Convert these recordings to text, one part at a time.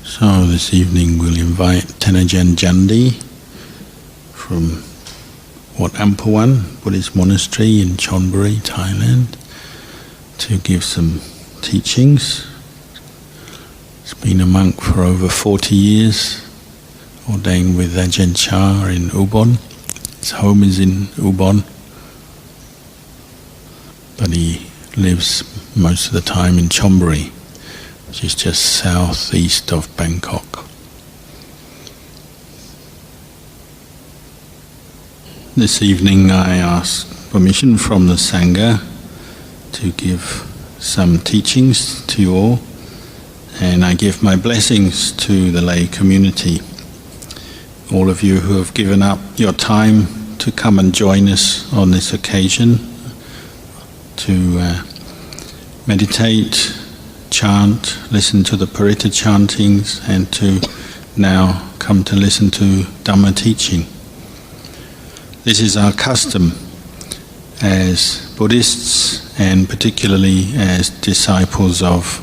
So this evening we'll invite Tenajan Jundee from Wat Amphowan Buddhist Monastery in Chonburi, Thailand, to give some teachings. He's been a monk for over 40 years, ordained with Ajahn Chah in Ubon. His home is in Ubon, but he lives most of the time in Chonburi, which is just southeast of Bangkok. This evening I asked permission from the Sangha to give some teachings to you all, and I give my blessings to the lay community. All of you who have given up your time to come and join us on this occasion to meditate, chant, listen to the Paritta chantings, and to now come to listen to Dhamma teaching. This is our custom as Buddhists, and particularly as disciples of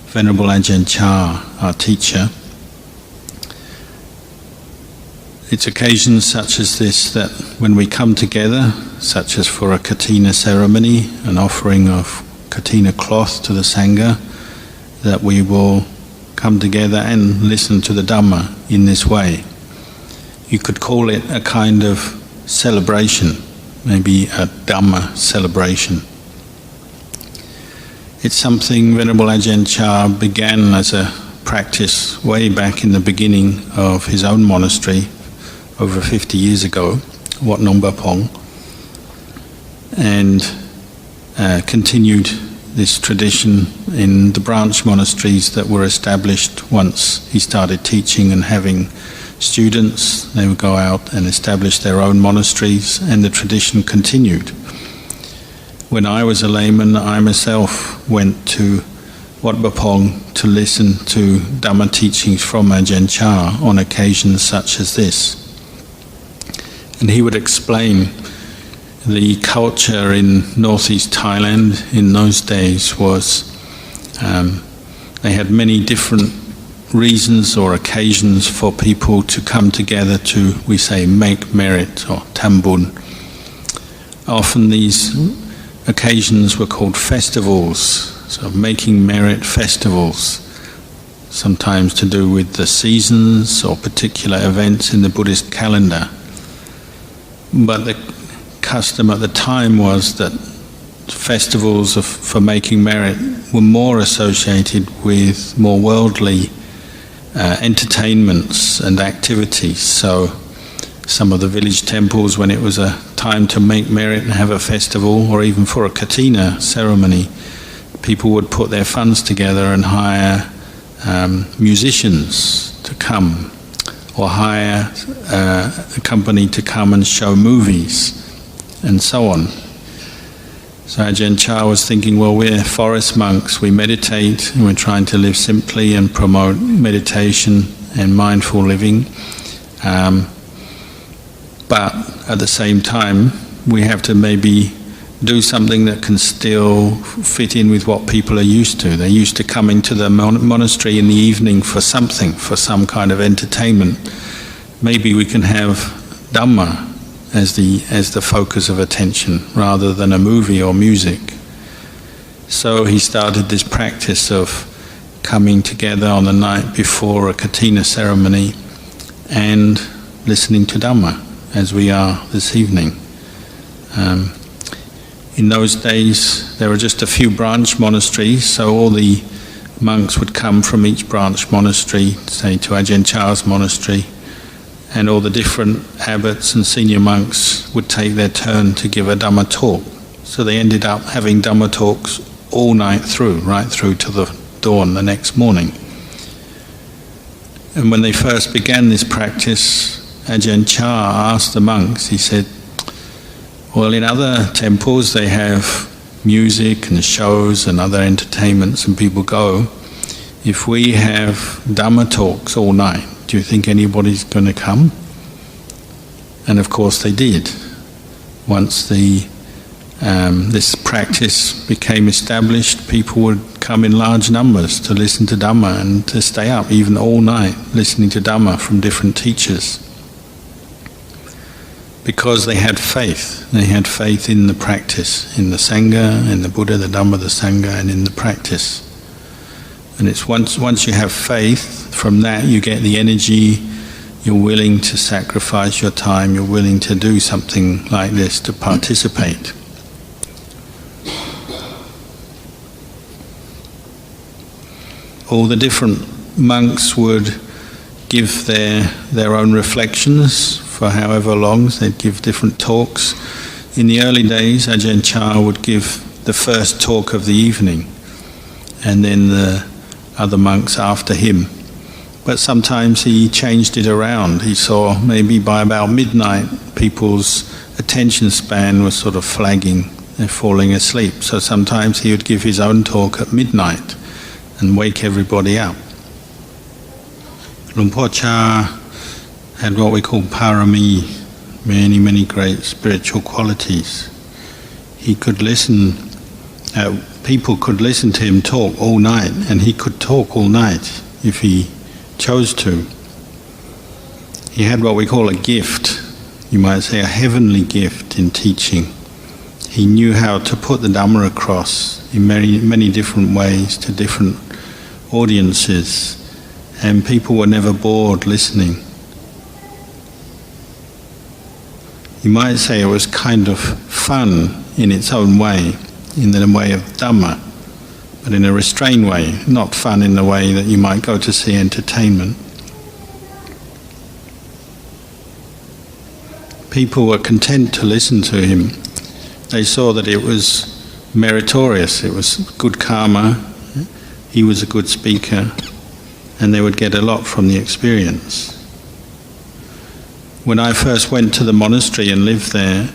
Venerable Ajahn Chah, our teacher. It's occasions such as this that when we come together, such as for a Kathina ceremony, an offering of Kathina cloth to the Sangha, that we will come together and listen to the Dhamma in this way. You could call it a kind of celebration, maybe a Dhamma celebration. It's something Venerable Ajahn Chah began as a practice way back in the beginning of his own monastery over 50 years ago, Wat Nong Bapong, and continued this tradition in the branch monasteries that were established once he started teaching and having students. They would go out and establish their own monasteries, and the tradition continued. When I was a layman, I myself went to Wat Bapong to listen to Dhamma teachings from Ajahn Chah on occasions such as this. And he would explain the culture in northeast Thailand in those days was they had many different reasons or occasions for people to come together to, we say, make merit or tambun. Often these occasions were called festivals, so making merit festivals, sometimes to do with the seasons or particular events in the Buddhist calendar. But the custom at the time was that festivals for making merit were more associated with more worldly entertainments and activities. So some of the village temples, when it was a time to make merit and have a festival, or even for a Kathina ceremony, people would put their funds together and hire musicians to come, or hire a company to come and show movies, and so on. So Ajahn Chah was thinking, well, we're forest monks, we meditate, and we're trying to live simply and promote meditation and mindful living. But at the same time, we have to maybe do something that can still fit in with what people are used to. They're used to coming to the monastery in the evening for something, for some kind of entertainment. Maybe we can have Dhamma as the focus of attention rather than a movie or music. So he started this practice of coming together on the night before a Kathina ceremony and listening to Dhamma, as we are this evening. In those days there were just a few branch monasteries, so all the monks would come from each branch monastery, say to Ajahn Chah's monastery, and all the different abbots and senior monks would take their turn to give a Dhamma talk. So they ended up having Dhamma talks all night through, right through to the dawn the next morning. And when they first began this practice, Ajahn Chah asked the monks, he said, well, in other temples they have music and shows and other entertainments and people go. If we have Dhamma talks all night, do you think anybody's going to come? And of course they did. Once the this practice became established, people would come in large numbers to listen to Dhamma and to stay up even all night listening to Dhamma from different teachers. Because they had faith. They had faith in the practice, in the Sangha, in the Buddha, the Dhamma, the Sangha, and in the practice. And it's once you have faith, from that you get the energy, you're willing to sacrifice your time, you're willing to do something like this, to participate. All the different monks would give their own reflections for however long. They'd give different talks. In the early days, Ajahn Chah would give the first talk of the evening, and then the other monks after him. But sometimes he changed it around. He saw maybe by about midnight, people's attention span was sort of flagging, they're falling asleep. So sometimes he would give his own talk at midnight and wake everybody up. Luang Por Chah had what we call parami, many great spiritual qualities. He could listen, people could listen to him talk all night, and he could talk all night if he chose to. He had what we call a gift, you might say a heavenly gift in teaching. He knew how to put the Dhamma across in many different ways to different audiences, and people were never bored listening. You might say it was kind of fun in its own way, in the way of Dhamma, but in a restrained way, not fun in the way that you might go to see entertainment. People were content to listen to him. They saw that it was meritorious, it was good karma, he was a good speaker, and they would get a lot from the experience. When I first went to the monastery and lived there,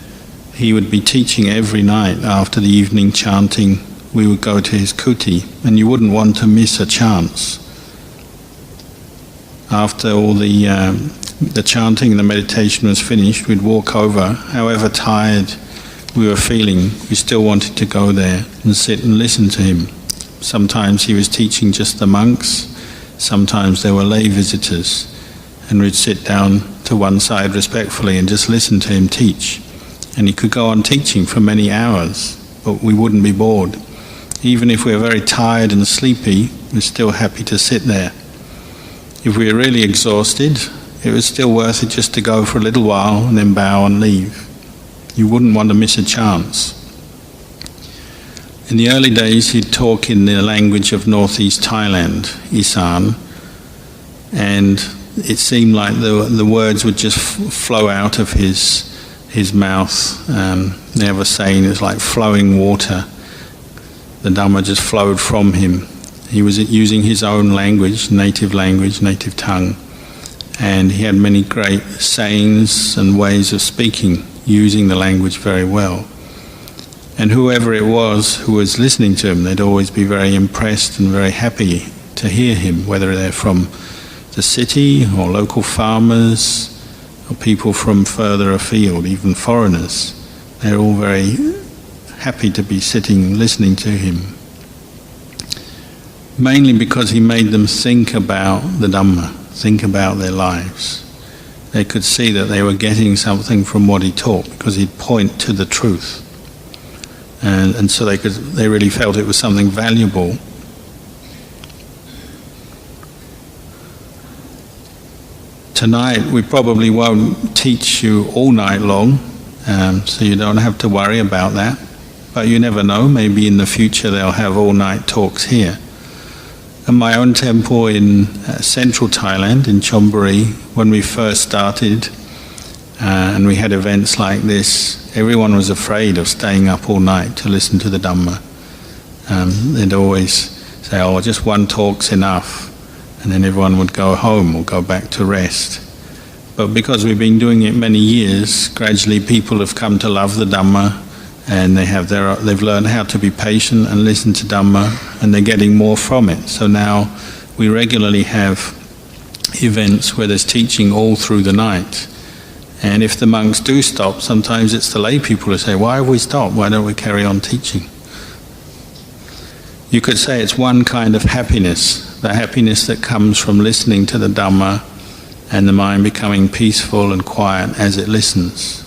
he would be teaching every night after the evening chanting. We would go to his kuti, and you wouldn't want to miss a chance. After all the chanting and the meditation was finished, we'd walk over. However tired we were feeling, we still wanted to go there and sit and listen to him. Sometimes he was teaching just the monks, sometimes there were lay visitors, and we'd sit down to one side respectfully and just listen to him teach. And he could go on teaching for many hours, but we wouldn't be bored. Even if we were very tired and sleepy, we're still happy to sit there. If we were really exhausted, it was still worth it just to go for a little while and then bow and leave. You wouldn't want to miss a chance. In the early days, he'd talk in the language of northeast Thailand, Isan, and it seemed like the words would just flow out of his mouth. They have a saying, it's like flowing water. The Dhamma just flowed from him. He was using his own language, native tongue, and he had many great sayings and ways of speaking, using the language very well. And whoever it was who was listening to him, they'd always be very impressed and very happy to hear him, whether they're from the city or local farmers or people from further afield, even foreigners. They're all very happy to be sitting listening to him. Mainly because he made them think about the Dhamma, think about their lives. They could see that they were getting something from what he taught because he'd point to the truth. And so they really felt it was something valuable. Tonight we probably won't teach you all night long, so you don't have to worry about that. But you never know, maybe in the future they'll have all-night talks here. In my own temple in central Thailand, in Chonburi, when we first started and we had events like this, everyone was afraid of staying up all night to listen to the Dhamma. They'd always say, oh, just one talk's enough, and then everyone would go home or go back to rest. But because we've been doing it many years, gradually people have come to love the Dhamma, and they've learned how to be patient and listen to Dhamma, and they're getting more from it. So now we regularly have events where there's teaching all through the night, And if the monks do stop, sometimes it's the lay people who say, why have we stopped? Why don't we carry on teaching? You could say it's one kind of happiness, the happiness that comes from listening to the Dhamma and the mind becoming peaceful and quiet as it listens.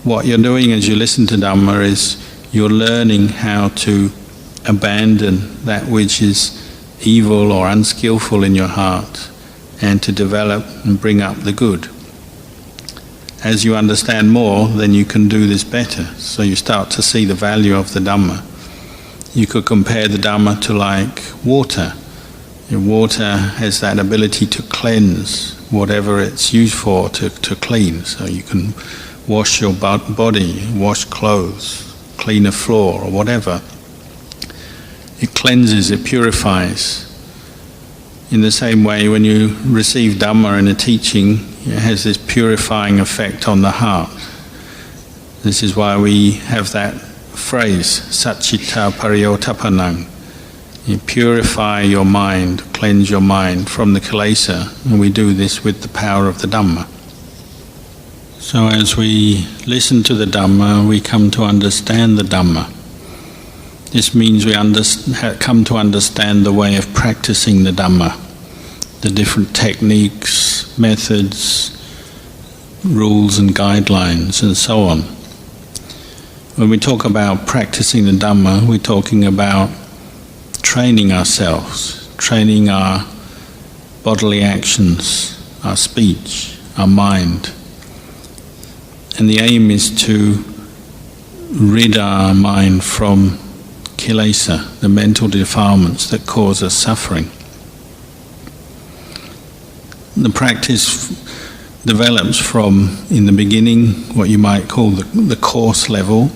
What you're doing as you listen to Dhamma is you're learning how to abandon that which is evil or unskillful in your heart and to develop and bring up the good. As you understand more, then you can do this better. So you start to see the value of the Dhamma. You could compare the Dhamma to like water. Water has that ability to cleanse whatever it's used for, to clean. So you can wash your body, wash clothes, clean a floor or whatever. It cleanses, it purifies. In the same way, when you receive Dhamma in a teaching, it has this purifying effect on the heart. This is why we have that phrase, Satchita Pariyotapanang. You purify your mind, cleanse your mind from the kilesa, and we do this with the power of the Dhamma. So as we listen to the Dhamma, we come to understand the Dhamma. This means we come to understand the way of practicing the Dhamma, the different techniques, methods, rules and guidelines and so on. When we talk about practicing the Dhamma, we're talking about training ourselves, training our bodily actions, our speech, our mind. And the aim is to rid our mind from kilesa, the mental defilements that cause us suffering. The practice develops from, in the beginning, what you might call the coarse level,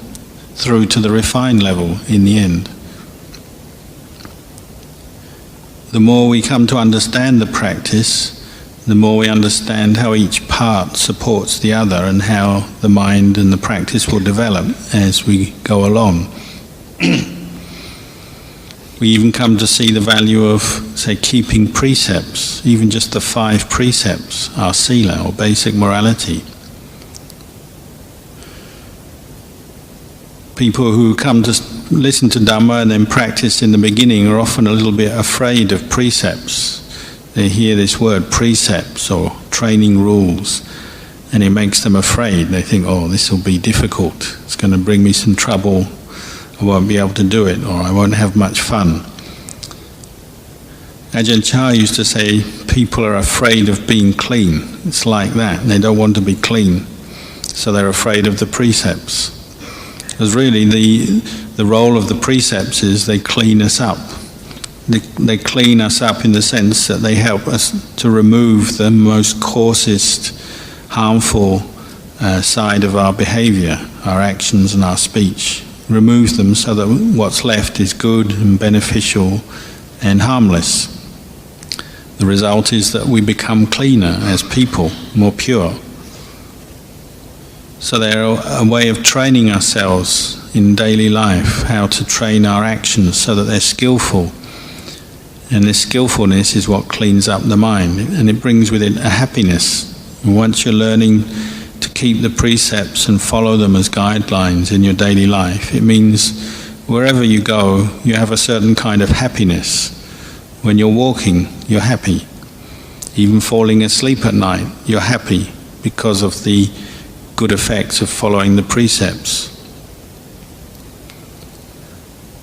through to the refined level in the end. The more we come to understand the practice, the more we understand how each part supports the other and how the mind and the practice will develop as we go along. We even come to see the value of, say, keeping precepts. Even just the 5 precepts are sila, or basic morality. People who come to listen to Dhamma and then practice in the beginning are often a little bit afraid of precepts. They hear this word, precepts, or training rules, and it makes them afraid. They think, oh, this will be difficult. It's going to bring me some trouble. I won't be able to do it, or I won't have much fun. Ajahn Chah used to say, people are afraid of being clean. It's like that. They don't want to be clean, so they're afraid of the precepts. Because really the role of the precepts is they clean us up. They clean us up in the sense that they help us to remove the most coarsest, harmful side of our behavior, our actions and our speech. Remove them so that what's left is good and beneficial and harmless. The result is that we become cleaner as people, more pure. So they're a way of training ourselves in daily life, how to train our actions so that they're skillful. And this skillfulness is what cleans up the mind, and it brings with it a happiness. And once you're learning to keep the precepts and follow them as guidelines in your daily life, it means wherever you go, you have a certain kind of happiness. When you're walking, you're happy. Even falling asleep at night, you're happy because of the good effects of following the precepts.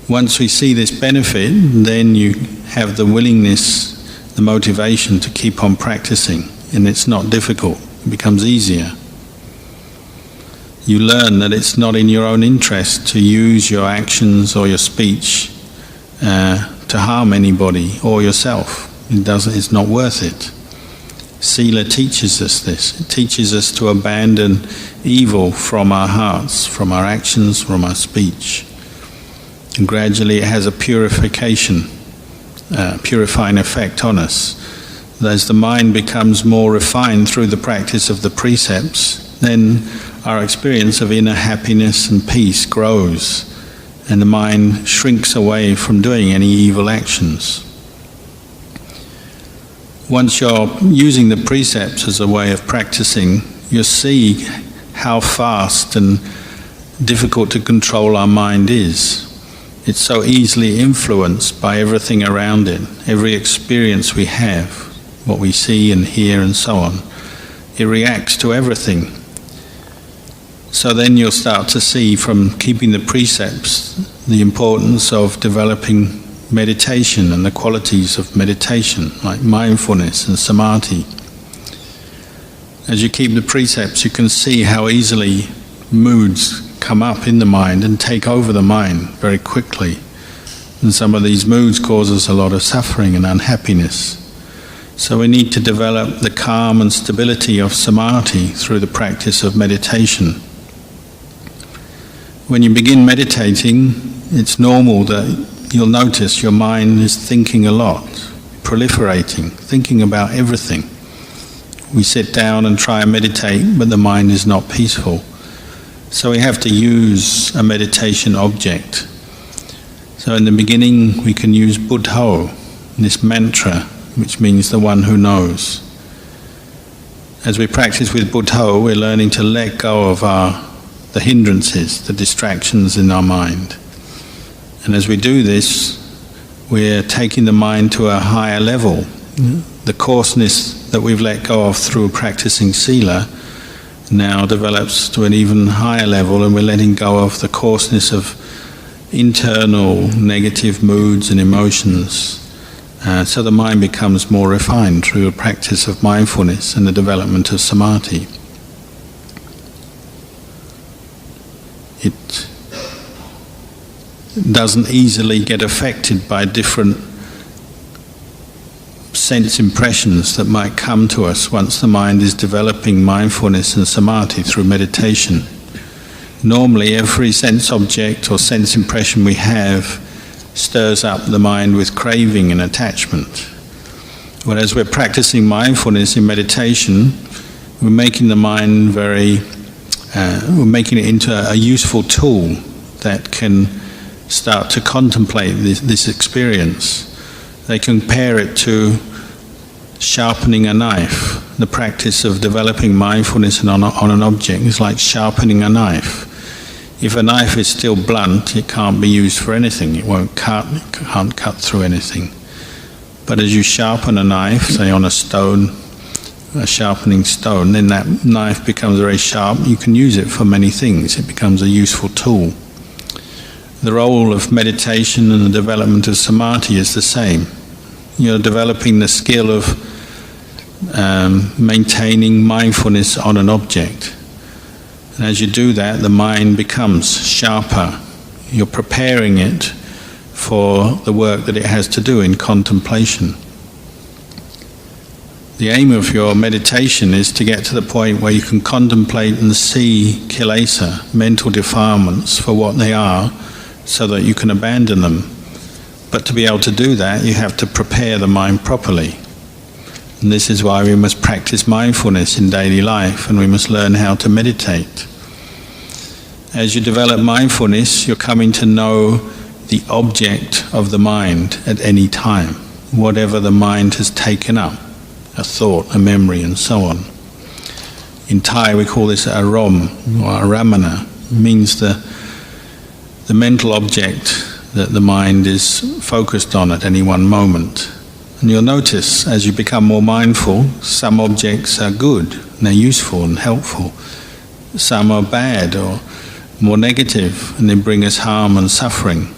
Once we see this benefit, then you have the willingness, the motivation to keep on practicing, and it's not difficult, it becomes easier. You learn that it's not in your own interest to use your actions or your speech to harm anybody or yourself. It's not worth it. Sila teaches us this. It teaches us to abandon evil from our hearts, from our actions, from our speech. And gradually it has a purifying effect on us. As the mind becomes more refined through the practice of the precepts, then our experience of inner happiness and peace grows, and the mind shrinks away from doing any evil actions. once you're using the precepts as a way of practicing, you'll see how fast and difficult to control our mind is. It's so easily influenced by everything around it, every experience we have, what we see and hear and so on. It reacts to everything. So then you'll start to see from keeping the precepts the importance of developing meditation and the qualities of meditation, like mindfulness and samadhi. As you keep the precepts, you can see how easily moods come up in the mind and take over the mind very quickly. And some of these moods cause us a lot of suffering and unhappiness. So we need to develop the calm and stability of samadhi through the practice of meditation. When you begin meditating, it's normal that you'll notice your mind is thinking a lot, proliferating, thinking about everything. We sit down and try and meditate, but the mind is not peaceful. So we have to use a meditation object. So in the beginning we can use Buddho, this mantra, which means the one who knows. As we practice with Buddho, we're learning to let go of the hindrances, the distractions in our mind. And as we do this, we're taking the mind to a higher level. The coarseness that we've let go of through practicing sila now develops to an even higher level, and we're letting go of the coarseness of internal negative moods and emotions. So the mind becomes more refined through a practice of mindfulness and the development of samadhi. It doesn't easily get affected by different sense impressions that might come to us once the mind is developing mindfulness and samadhi through meditation. Normally every sense object or sense impression we have stirs up the mind with craving and attachment. Whereas we're practicing mindfulness in meditation, we're making the mind we're making it into a useful tool that can start to contemplate this experience. They compare it to sharpening a knife. The practice of developing mindfulness on an object is like sharpening a knife. If a knife is still blunt, it can't be used for anything. It won't cut, it can't cut through anything. But as you sharpen a knife, say on a stone, a sharpening stone, then that knife becomes very sharp. You can use it for many things. It becomes a useful tool. The role of meditation and the development of samadhi is the same. You're developing the skill of maintaining mindfulness on an object. And as you do that, the mind becomes sharper. You're preparing it for the work that it has to do in contemplation. The aim of your meditation is to get to the point where you can contemplate and see kilesa, mental defilements, for what they are, so that you can abandon them. But to be able to do that, you have to prepare the mind properly. And this is why we must practice mindfulness in daily life, and we must learn how to meditate. As you develop mindfulness, you're coming to know the object of the mind at any time, whatever the mind has taken up, a thought, a memory, and so on. In Thai we call this arom or aramana. It means the mental object that the mind is focused on at any one moment. And you'll notice as you become more mindful, some objects are good and they're useful and helpful. Some are bad or more negative and they bring us harm and suffering.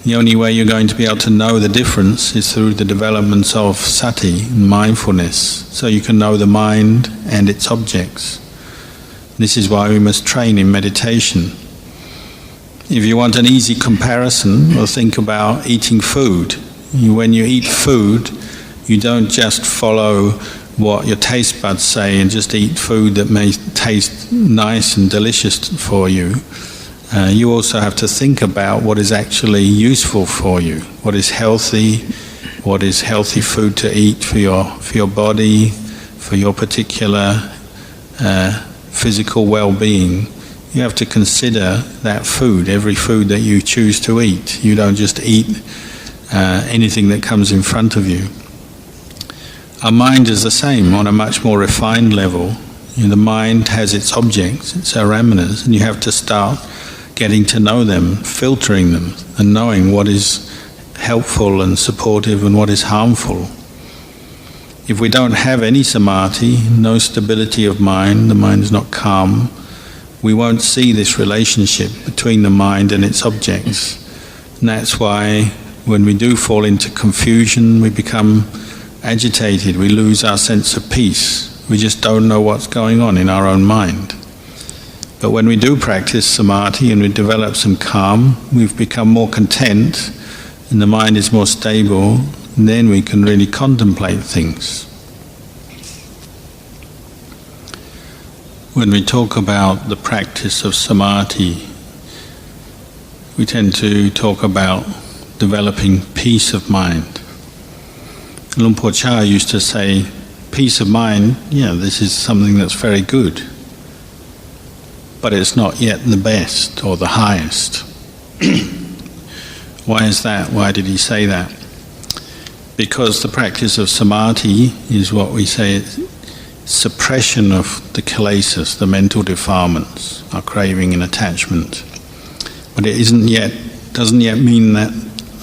The only way you're going to be able to know the difference is through the development of sati, mindfulness, so you can know the mind and its objects. This is why we must train in meditation. If you want an easy comparison, or think about eating food. When you eat food, you don't just follow what your taste buds say and just eat food that may taste nice and delicious for you. You also have to think about what is actually useful for you, what is healthy food to eat for your body, for your particular physical well-being. You have to consider that food, every food that you choose to eat. You don't just eat anything that comes in front of you. Our mind is the same on a much more refined level. The mind has its objects, its aramanas, and you have to start getting to know them, filtering them, and knowing what is helpful and supportive and what is harmful. If we don't have any samadhi, no stability of mind, the mind is not calm, we won't see this relationship between the mind and its objects. And that's why when we do fall into confusion, we become agitated, we lose our sense of peace. We just don't know what's going on in our own mind. But when we do practice samadhi and we develop some calm, we've become more content and the mind is more stable, and then we can really contemplate things. When we talk about the practice of samadhi, we tend to talk about developing peace of mind. Luang Por used to say, peace of mind, this is something that's very good, but it's not yet the best or the highest. Why is that? Why did he say that? Because the practice of samadhi is what we say suppression of the kilesas, the mental defilements, our craving and attachment. But it doesn't yet mean that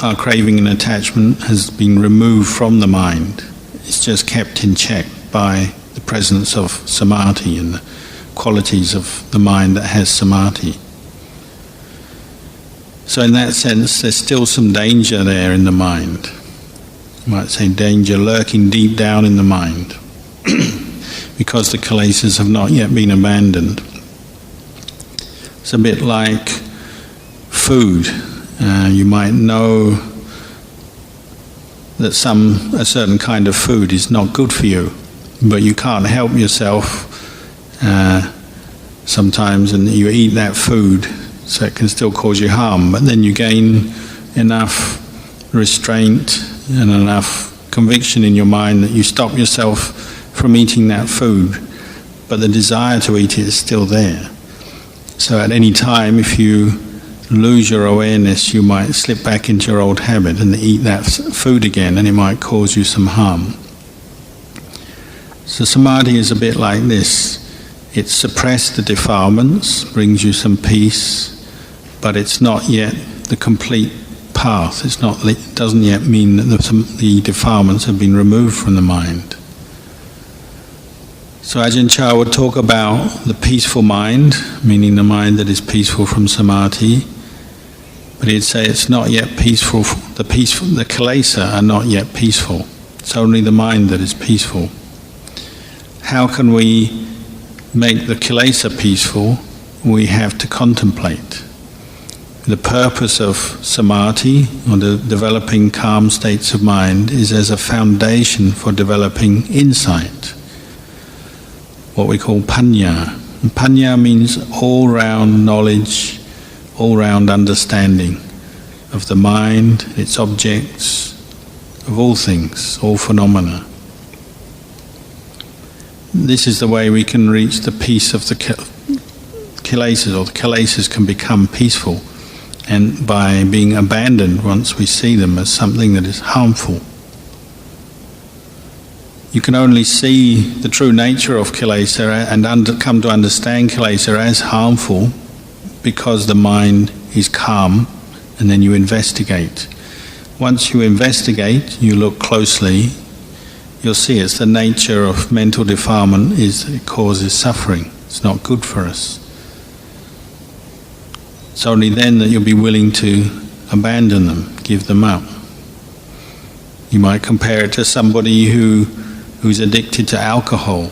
our craving and attachment has been removed from the mind. It's just kept in check by the presence of samadhi and the qualities of the mind that has samadhi. So in that sense, there's still some danger there in the mind. You might say danger lurking deep down in the mind because the kilesas have not yet been abandoned. It's a bit like food. You might know that a certain kind of food is not good for you, but you can't help yourself sometimes, and you eat that food, so it can still cause you harm. But then you gain enough restraint and enough conviction in your mind that you stop yourself from eating that food, but the desire to eat it is still there. So at any time, if you lose your awareness, you might slip back into your old habit and eat that food again, and it might cause you some harm. So samadhi is a bit like this. It's suppressed the defilements, brings you some peace, but it's not yet the complete path. It doesn't yet mean that the defilements have been removed from the mind. So Ajahn Chah would talk about the peaceful mind, meaning the mind that is peaceful from samadhi, but he'd say it's not yet peaceful. The kilesa are not yet peaceful. It's only the mind that is peaceful. How can we make the kilesa peaceful? We have to contemplate. The purpose of samadhi, or the developing calm states of mind, is as a foundation for developing insight, what we call panya. And panya means all-round knowledge, all-round understanding of the mind, its objects, of all things, all phenomena. This is the way we can reach the peace of the kilesas, or the kilesas can become peaceful, and by being abandoned once we see them as something that is harmful. You can only see the true nature of kilesa and come to understand kilesa as harmful because the mind is calm, and then you investigate. Once you investigate, you look closely, you'll see it's the nature of mental defilement is it causes suffering. It's not good for us. It's only then that you'll be willing to abandon them, give them up. You might compare it to somebody who's addicted to alcohol.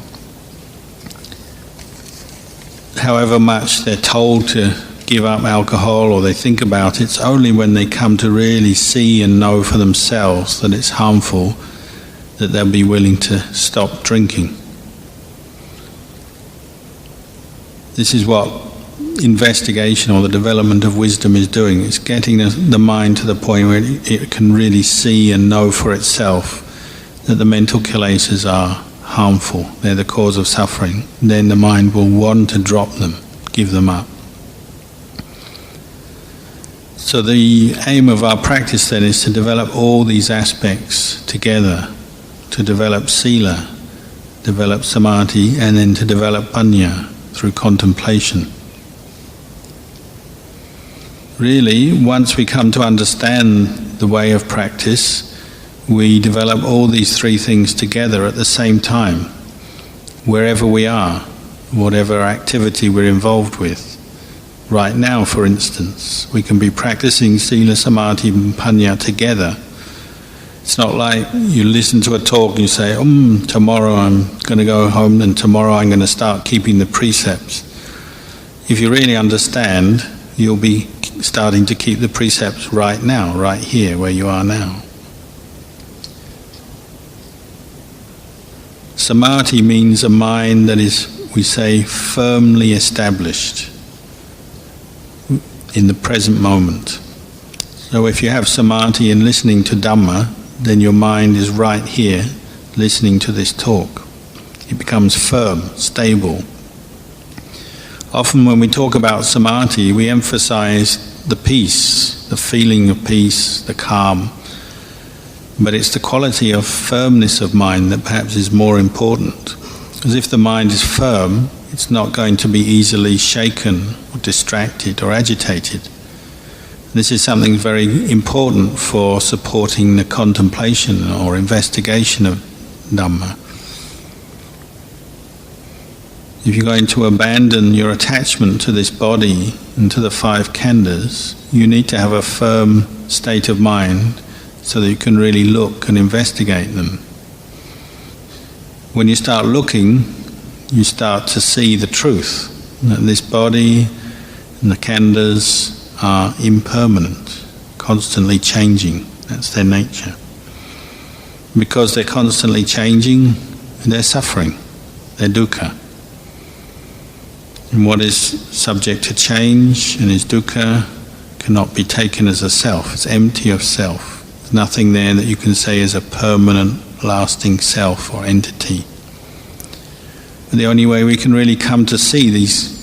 However much they're told to give up alcohol or they think about it, it's only when they come to really see and know for themselves that it's harmful that they'll be willing to stop drinking. This is what investigation or the development of wisdom is doing. It's getting the mind to the point where it can really see and know for itself that the mental kilesas are harmful, they're the cause of suffering. Then the mind will want to drop them, give them up. So the aim of our practice then is to develop all these aspects together to develop sila, develop samadhi, and then to develop panya through contemplation. Really, once we come to understand the way of practice, we develop all these three things together at the same time, wherever we are, whatever activity we're involved with. Right now, for instance, we can be practicing sila, samadhi and panya together. It's not like you listen to a talk and you say, tomorrow I'm going to go home and tomorrow I'm going to start keeping the precepts. If you really understand, you'll be starting to keep the precepts right now, right here where you are now. Samadhi means a mind that is, we say, firmly established in the present moment. So if you have samadhi in listening to Dhamma, then your mind is right here listening to this talk. It becomes firm, stable. Often when we talk about samadhi, we emphasize the peace, the feeling of peace, the calm. But it's the quality of firmness of mind that perhaps is more important. Because if the mind is firm, it's not going to be easily shaken or distracted or agitated. This is something very important for supporting the contemplation or investigation of Dhamma. If you're going to abandon your attachment to this body and to the five khandhas, you need to have a firm state of mind so that you can really look and investigate them. When you start looking, you start to see the truth, that this body and the khandhas are impermanent, constantly changing. That's their nature. Because they're constantly changing, they're suffering, they're dukkha. And what is subject to change and is dukkha cannot be taken as a self. It's empty of self. There's nothing there that you can say is a permanent, lasting self or entity. But the only way we can really come to see these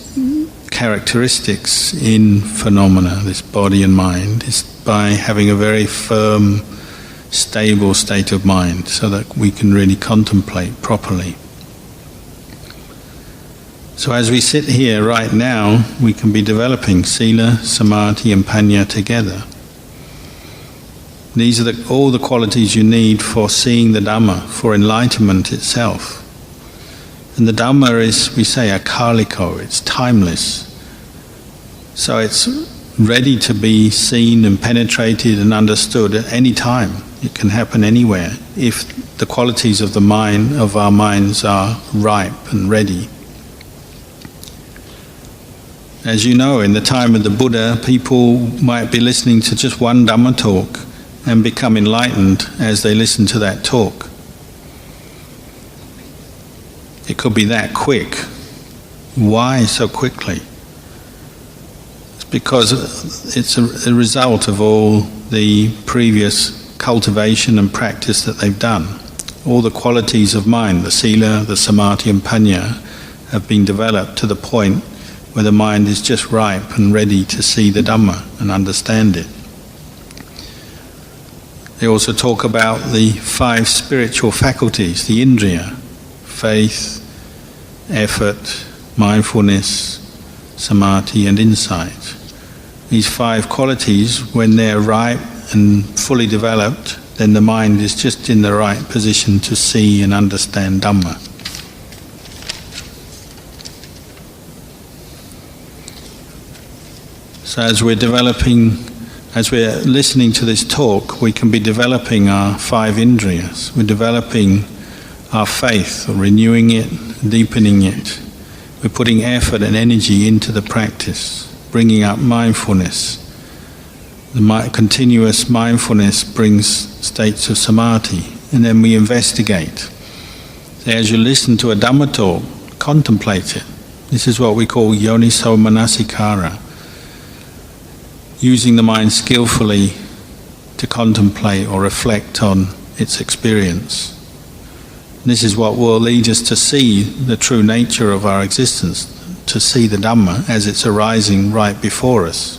characteristics in phenomena, this body and mind, is by having a very firm, stable state of mind so that we can really contemplate properly. So as we sit here right now, we can be developing sila, samadhi and panya together. These are all the qualities you need for seeing the Dhamma, for enlightenment itself. And the Dhamma is, we say, akaliko, it's timeless. So it's ready to be seen and penetrated and understood at any time. It can happen anywhere if the qualities of the mind, of our minds, are ripe and ready. As you know, in the time of the Buddha, people might be listening to just one Dhamma talk and become enlightened as they listen to that talk. It could be that quick. Why so quickly? It's because it's a result of all the previous cultivation and practice that they've done. All the qualities of mind, the sila, the samadhi and panya, have been developed to the point where the mind is just ripe and ready to see the Dhamma and understand it. They also talk about the 5 spiritual faculties, the indriya, faith, effort, mindfulness, samadhi and insight. These 5 qualities, when they're ripe and fully developed, then the mind is just in the right position to see and understand Dhamma. So as we're listening to this talk, we can be developing our 5 indriyas. We're developing our faith, or renewing it, deepening it. We're putting effort and energy into the practice, bringing up mindfulness. The continuous mindfulness brings states of samadhi, and then we investigate. So as you listen to a Dhamma talk, contemplate it. This is what we call yoniso manasikara. Using the mind skillfully to contemplate or reflect on its experience. This is what will lead us to see the true nature of our existence, to see the Dhamma as it's arising right before us.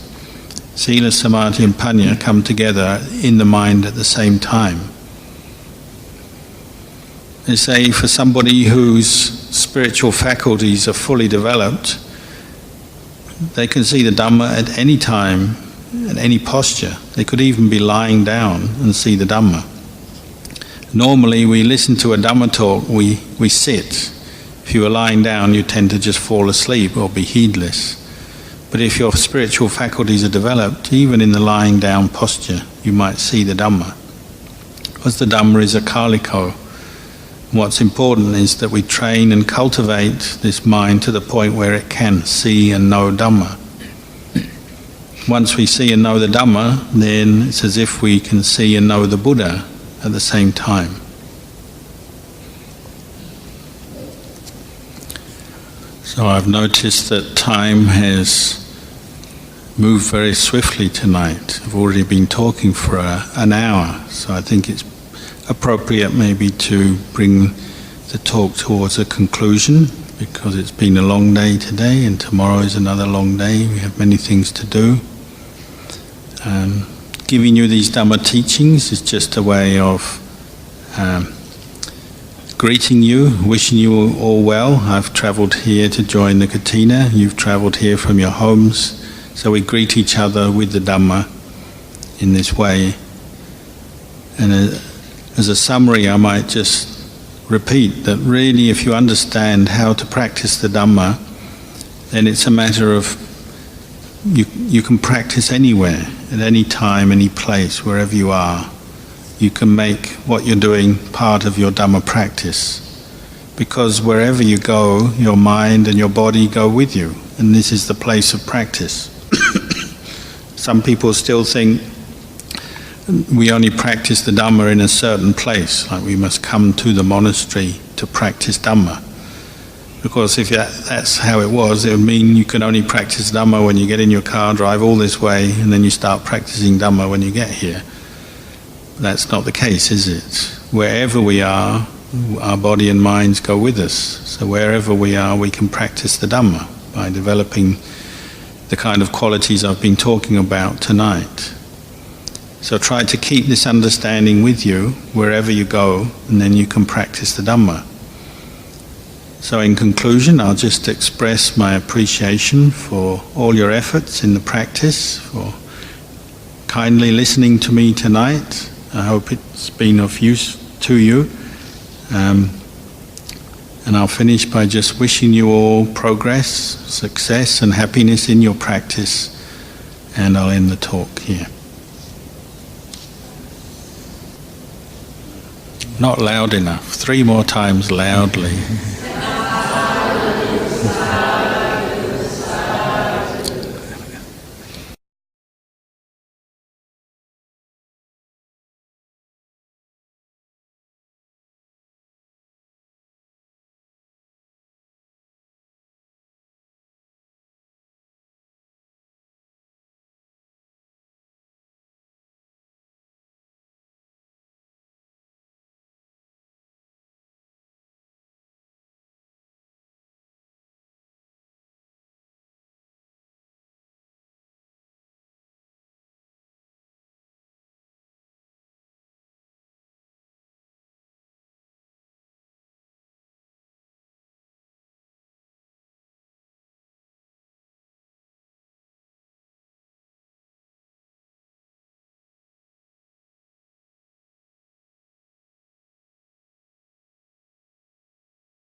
Sila, samadhi and panya come together in the mind at the same time. They say for somebody whose spiritual faculties are fully developed, they can see the Dhamma at any time, at any posture. They could even be lying down and see the Dhamma. Normally we listen to a Dhamma talk, we sit. If you are lying down, you tend to just fall asleep or be heedless. But if your spiritual faculties are developed, even in the lying down posture, you might see the Dhamma. Because the Dhamma is a kaliko. What's important is that we train and cultivate this mind to the point where it can see and know Dhamma. Once we see and know the Dhamma, then it's as if we can see and know the Buddha at the same time. So I've noticed that time has moved very swiftly tonight. I've already been talking for an hour, so I think it's appropriate maybe to bring the talk towards a conclusion, because it's been a long day today and tomorrow is another long day. We have many things to do. Giving you these Dhamma teachings is just a way of greeting you, wishing you all well. I've travelled here to join the Kathina, you've travelled here from your homes, so we greet each other with the Dhamma in this way. And as a summary, I might just repeat that really if you understand how to practice the Dhamma, then it's a matter of you can practice anywhere, at any time, any place, wherever you are. You can make what you're doing part of your Dhamma practice. Because wherever you go, your mind and your body go with you, and this is the place of practice. Some people still think we only practice the Dhamma in a certain place, like we must come to the monastery to practice Dhamma. Because if that's how it was, it would mean you can only practice Dhamma when you get in your car, drive all this way, and then you start practicing Dhamma when you get here. That's not the case, is it? Wherever we are, our body and minds go with us. So wherever we are, we can practice the Dhamma by developing the kind of qualities I've been talking about tonight. So try to keep this understanding with you wherever you go, and then you can practice the Dhamma. So in conclusion, I'll just express my appreciation for all your efforts in the practice, for kindly listening to me tonight. I hope it's been of use to you. And I'll finish by just wishing you all progress, success and happiness in your practice, and I'll end the talk here. Not loud enough. 3 more times loudly.